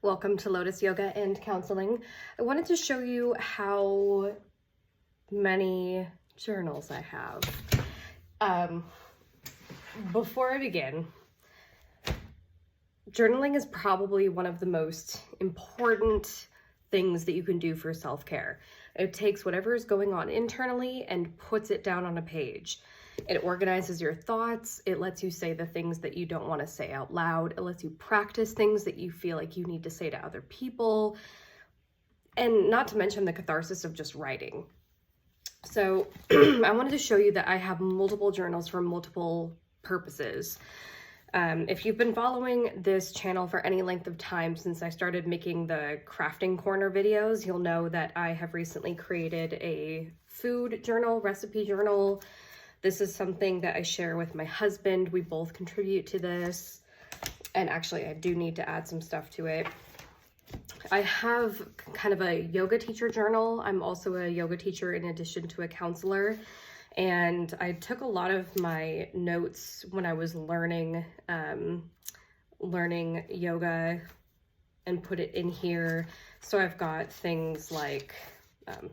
Welcome to Lotus Yoga and Counseling. I wanted to show you how many journals I have. Before I begin, journaling is probably one of the most important things that you can do for self-care. It takes whatever is going on internally and puts it down on a page. It organizes your thoughts. It lets you say the things that you don't want to say out loud. It lets you practice things that you feel like you need to say to other people. And not to mention the catharsis of just writing. So I wanted to show you that I have multiple journals for multiple purposes. If you've been following this channel for any length of time since I started making the crafting corner videos, you'll know that I have recently created a food journal, recipe journal. This is something that I share with my husband. We both contribute to this. And actually, I do need to add some stuff to it. I have kind of a yoga teacher journal. I'm also a yoga teacher in addition to a counselor. And I took a lot of my notes when I was learning yoga and put it in here. So I've got things like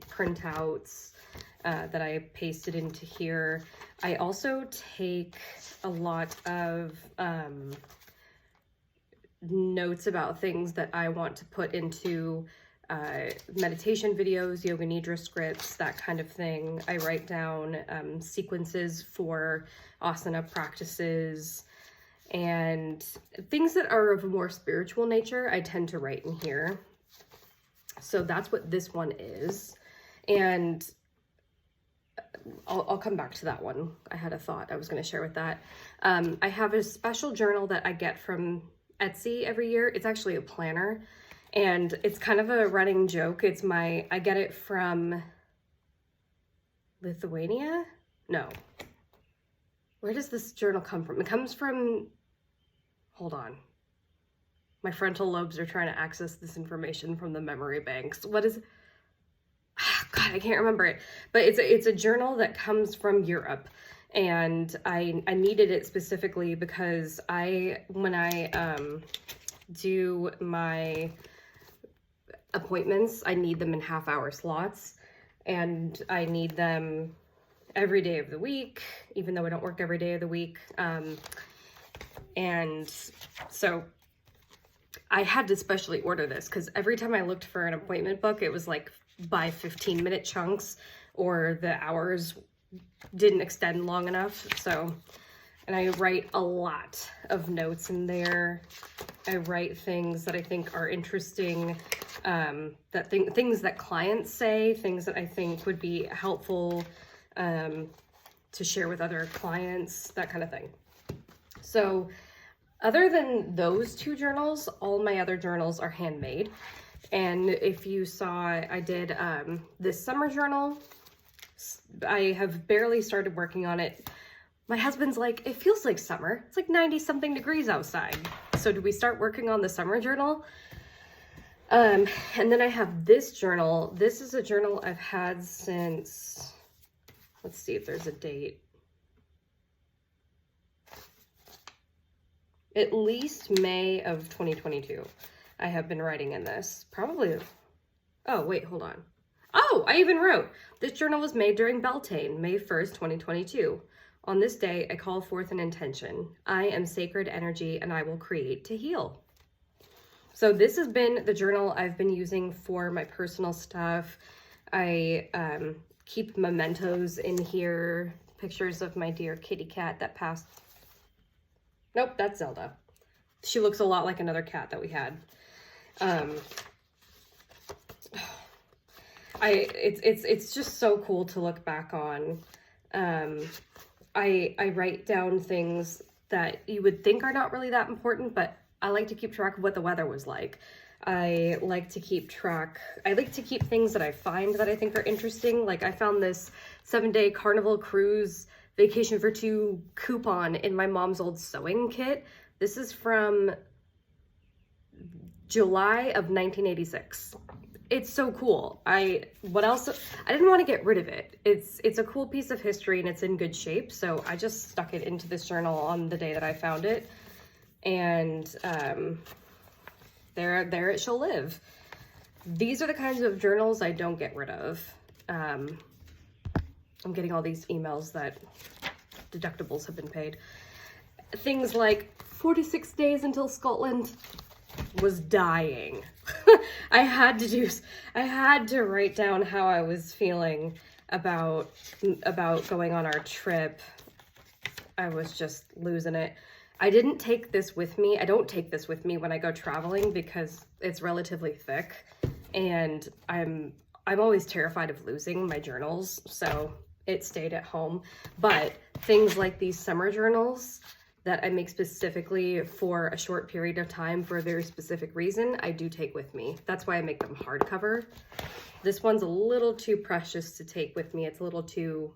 printouts that I pasted into here. I also take a lot of notes about things that I want to put into meditation videos, yoga nidra scripts, that kind of thing. I write down sequences for asana practices and things that are of a more spiritual nature. I tend to write in here. So that's what this one is. And I'll come back to that one. I had a thought I was going to share with that. I have a special journal that I get from Etsy every year. It's actually a planner. And it's kind of a running joke. I get it from Lithuania? No. Where does this journal come from? It comes from, hold on. My frontal lobes are trying to access this information from the memory banks. What is, God, I can't remember it. But it's a journal that comes from Europe. And I needed it specifically because when I do my appointments, I need them in half-hour slots, and I need them every day of the week, even though I don't work every day of the week. And so I had to specially order this because every time I looked for an appointment book, it was like by 15-minute chunks, or the hours didn't extend long enough. So, and I write a lot of notes in there. I write things that I think are interesting, things that clients say, things that I think would be helpful to share with other clients, that kind of thing. So other than those two journals, all my other journals are handmade. And if you saw, I did this summer journal. I have barely started working on it. My husband's like, it feels like summer. It's like 90 something degrees outside. So do we start working on the summer journal? And then I have this journal. This is a journal I've had since, let's see if there's a date. At least May of 2022. I have been writing in this. Probably, oh, wait, hold on. Oh, I even wrote, this journal was made during Beltane, May 1st, 2022. On this day, I call forth an intention. I am sacred energy and I will create to heal. So this has been the journal I've been using for my personal stuff. I keep mementos in here, pictures of my dear kitty cat that passed. Nope, that's Zelda. She looks a lot like another cat that we had. It's just so cool to look back on. I write down things that you would think are not really that important, but I like to keep track of what the weather was like. I like to keep things that I find that I think are interesting. Like I found this 7-day Carnival cruise vacation for 2 coupon in my mom's old sewing kit. This is from July of 1986. It's so cool. What else? I didn't want to get rid of it. It's a cool piece of history and it's in good shape. So I just stuck it into this journal on the day that I found it. And there it shall live. These are the kinds of journals I don't get rid of. I'm getting all these emails that deductibles have been paid. Things like 46 days until Scotland, was dying. I had to write down how I was feeling about going on our trip. I was just losing it. I didn't take this with me. I don't take this with me when I go traveling because it's relatively thick, and I'm always terrified of losing my journals, so it stayed at home. But things like these summer journals that I make specifically for a short period of time for a very specific reason, I do take with me. That's why I make them hardcover. This one's a little too precious to take with me. It's a little too,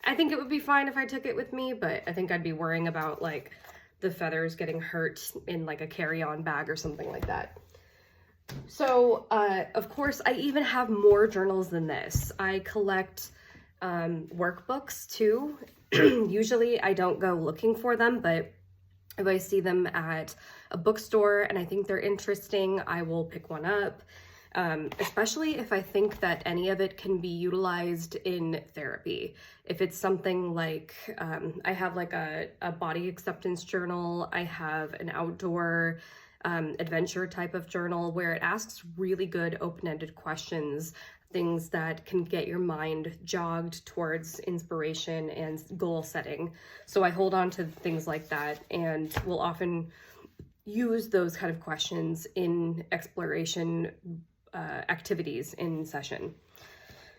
I think it would be fine if I took it with me, but I think I'd be worrying about like the feathers getting hurt in like a carry-on bag or something like that. So, of course, I even have more journals than this. I collect workbooks too. Usually I don't go looking for them, but if I see them at a bookstore and I think they're interesting, I will pick one up. Especially if I think that any of it can be utilized in therapy. If it's something like, I have like a body acceptance journal, I have an outdoor adventure type of journal where it asks really good open-ended questions, things that can get your mind jogged towards inspiration and goal setting. So I hold on to things like that and will often use those kind of questions in exploration activities in session.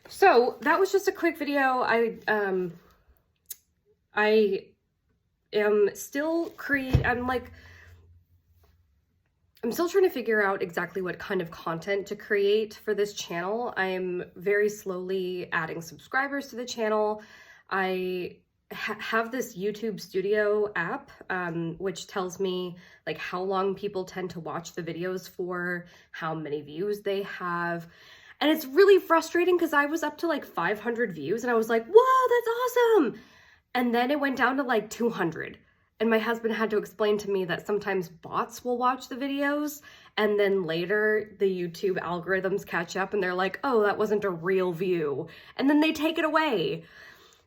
So that was just a quick video. I am still I'm still trying to figure out exactly what kind of content to create for this channel. I'm very slowly adding subscribers to the channel. I have this YouTube Studio app, which tells me like how long people tend to watch the videos for, how many views they have. And it's really frustrating because I was up to like 500 views and I was like, whoa, that's awesome. And then it went down to like 200. And my husband had to explain to me that sometimes bots will watch the videos and then later the YouTube algorithms catch up and they're like, oh, that wasn't a real view. And then they take it away.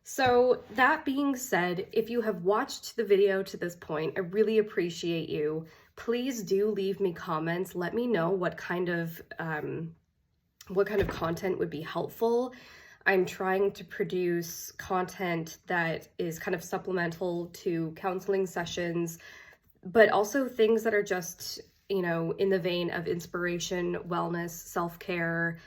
So that being said, if you have watched the video to this point, I really appreciate you. Please do leave me comments. Let me know what kind of content would be helpful. I'm trying to produce content that is kind of supplemental to counseling sessions, but also things that are just, you know, in the vein of inspiration, wellness, self-care,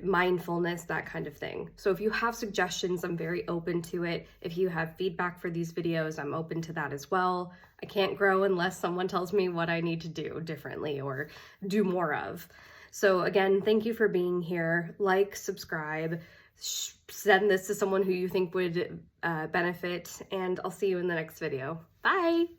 mindfulness, that kind of thing. So if you have suggestions, I'm very open to it. If you have feedback for these videos, I'm open to that as well. I can't grow unless someone tells me what I need to do differently or do more of. So again, thank you for being here. Like, subscribe, send this to someone who you think would benefit, and I'll see you in the next video. Bye!